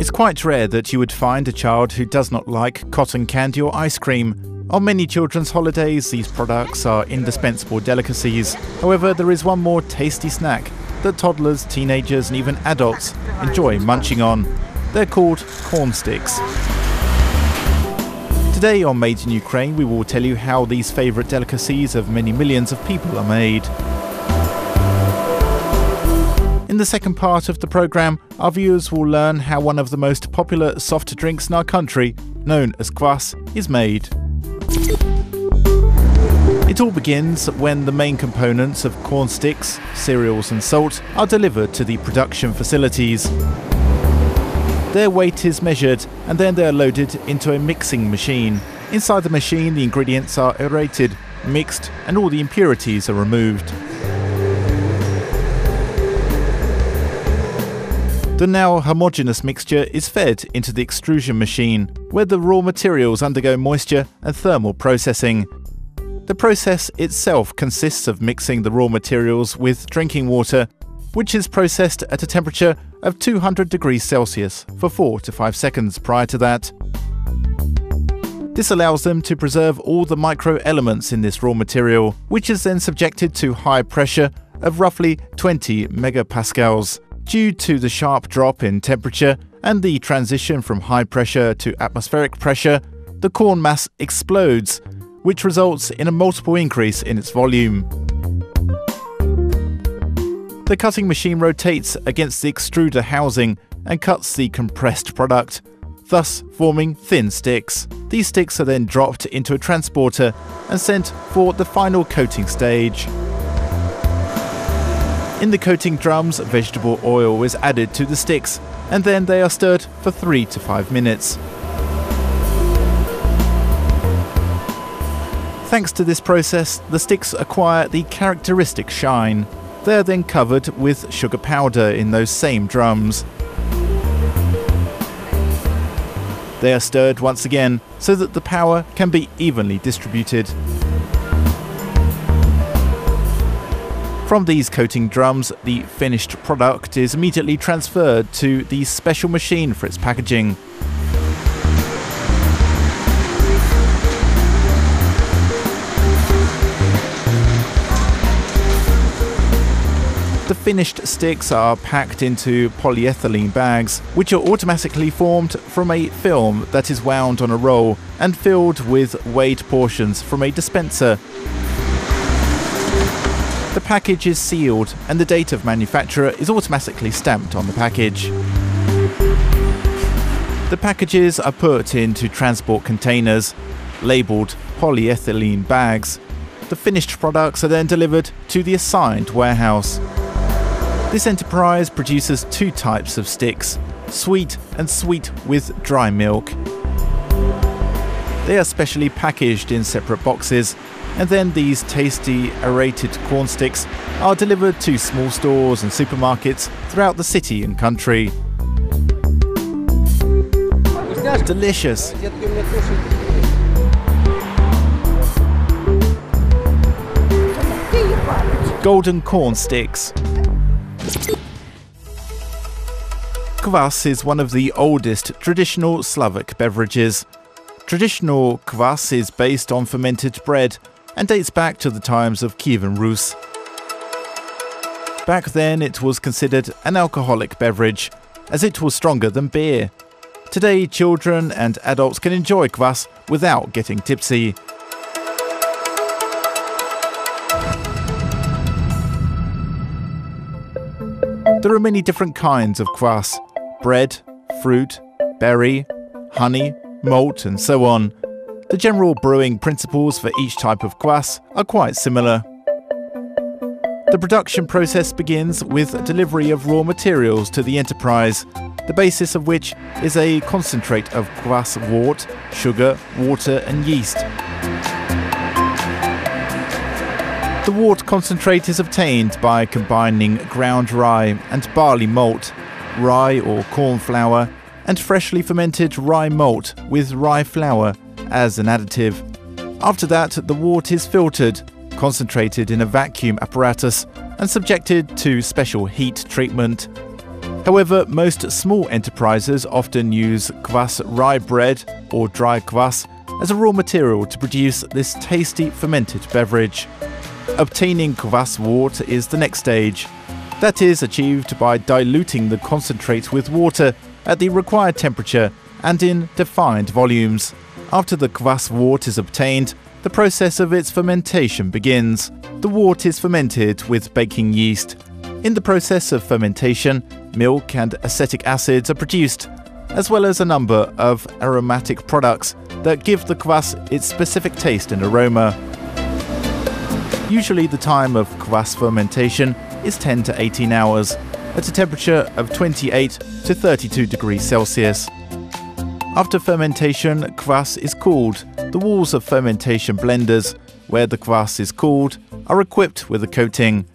It's quite rare that you would find a child who does not like cotton candy or ice cream. On many children's holidays, these products are indispensable delicacies. However, there is one more tasty snack that toddlers, teenagers and even adults enjoy munching on. They're called corn sticks. Today on Made in Ukraine, we will tell you how these favourite delicacies of many millions of people are made. In the second part of the programme, our viewers will learn how one of the most popular soft drinks in our country, known as Kvass, is made. It all begins when the main components of corn sticks, cereals and salt are delivered to the production facilities. Their weight is measured and then they are loaded into a mixing machine. Inside the machine, the ingredients are aerated, mixed and all the impurities are removed. The now homogeneous mixture is fed into the extrusion machine, where the raw materials undergo moisture and thermal processing. The process itself consists of mixing the raw materials with drinking water, which is processed at a temperature of 200 degrees Celsius for 4 to 5 seconds prior to that. This allows them to preserve all the micro-elements in this raw material, which is then subjected to high pressure of roughly 20 megapascals. Due to the sharp drop in temperature and the transition from high pressure to atmospheric pressure, the corn mass explodes, which results in a multiple increase in its volume. The cutting machine rotates against the extruder housing and cuts the compressed product, thus forming thin sticks. These sticks are then dropped into a transporter and sent for the final coating stage. In the coating drums, vegetable oil is added to the sticks, and then they are stirred for 3 to 5 minutes. Thanks to this process, the sticks acquire the characteristic shine. They are then covered with sugar powder in those same drums. They are stirred once again so that the power can be evenly distributed. From these coating drums, the finished product is immediately transferred to the special machine for its packaging. The finished sticks are packed into polyethylene bags, which are automatically formed from a film that is wound on a roll and filled with weighed portions from a dispenser. The package is sealed and the date of manufacture is automatically stamped on the package. The packages are put into transport containers, labelled polyethylene bags. The finished products are then delivered to the assigned warehouse. This enterprise produces 2 types of sticks, sweet and sweet with dry milk. They are specially packaged in separate boxes, and then these tasty aerated corn sticks are delivered to small stores and supermarkets throughout the city and country. Delicious! Golden corn sticks. Kvass is one of the oldest traditional Slavic beverages. Traditional Kvass is based on fermented bread and dates back to the times of Kievan Rus. Back then it was considered an alcoholic beverage, as it was stronger than beer. Today children and adults can enjoy Kvass without getting tipsy. There are many different kinds of Kvass: bread, fruit, berry, honey, malt and so on. The general brewing principles for each type of Kvass are quite similar. The production process begins with delivery of raw materials to the enterprise, the basis of which is a concentrate of Kvass wort, sugar, water and yeast. The wort concentrate is obtained by combining ground rye and barley malt, rye or corn flour, and freshly fermented rye malt with rye flour as an additive. After that, the wort is filtered, concentrated in a vacuum apparatus and subjected to special heat treatment. However, most small enterprises often use Kvass rye bread or dry Kvass as a raw material to produce this tasty fermented beverage. Obtaining Kvass wort is the next stage. That is achieved by diluting the concentrate with water at the required temperature and in defined volumes. After the Kvass wort is obtained, the process of its fermentation begins. The wort is fermented with baking yeast. In the process of fermentation, milk and acetic acids are produced, as well as a number of aromatic products that give the Kvass its specific taste and aroma. Usually the time of Kvass fermentation is 10 to 18 hours, at a temperature of 28 to 32 degrees Celsius. After fermentation, Kvass is cooled. The walls of fermentation blenders, where the Kvass is cooled, are equipped with a coating.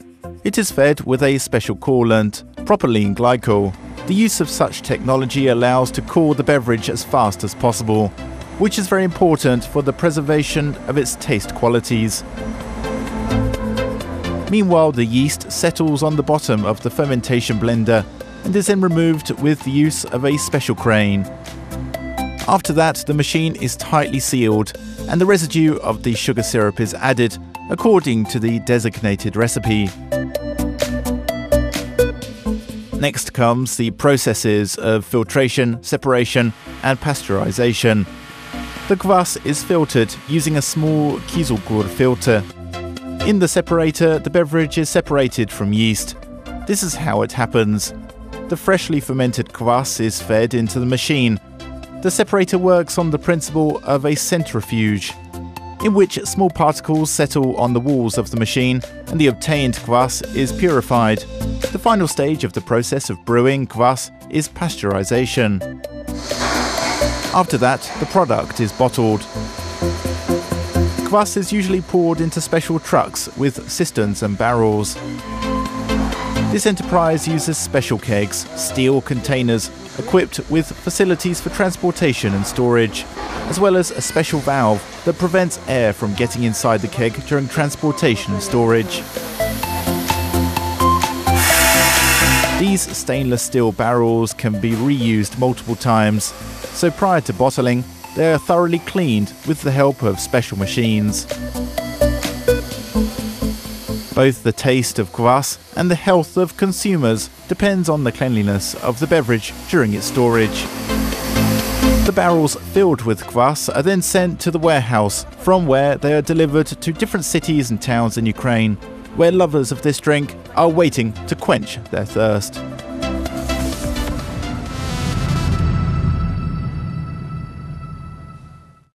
It is fed with a special coolant, propylene glycol. The use of such technology allows to cool the beverage as fast as possible, which is very important for the preservation of its taste qualities. Meanwhile, the yeast settles on the bottom of the fermentation blender and is then removed with the use of a special crane. After that, the machine is tightly sealed and the residue of the sugar syrup is added according to the designated recipe. Next comes the processes of filtration, separation and pasteurization. The Kvass is filtered using a small Kieselguhr filter. In the separator, the beverage is separated from yeast. This is how it happens. The freshly fermented Kvass is fed into the machine. The separator works on the principle of a centrifuge, in which small particles settle on the walls of the machine and the obtained Kvass is purified. The final stage of the process of brewing Kvass is pasteurization. After that, the product is bottled. Kvass is usually poured into special trucks with cisterns and barrels. This enterprise uses special kegs, steel containers, equipped with facilities for transportation and storage, as well as a special valve that prevents air from getting inside the keg during transportation and storage. These stainless steel barrels can be reused multiple times, so prior to bottling, they are thoroughly cleaned with the help of special machines. Both the taste of Kvass and the health of consumers depends on the cleanliness of the beverage during its storage. The barrels filled with Kvass are then sent to the warehouse, from where they are delivered to different cities and towns in Ukraine, where lovers of this drink are waiting to quench their thirst.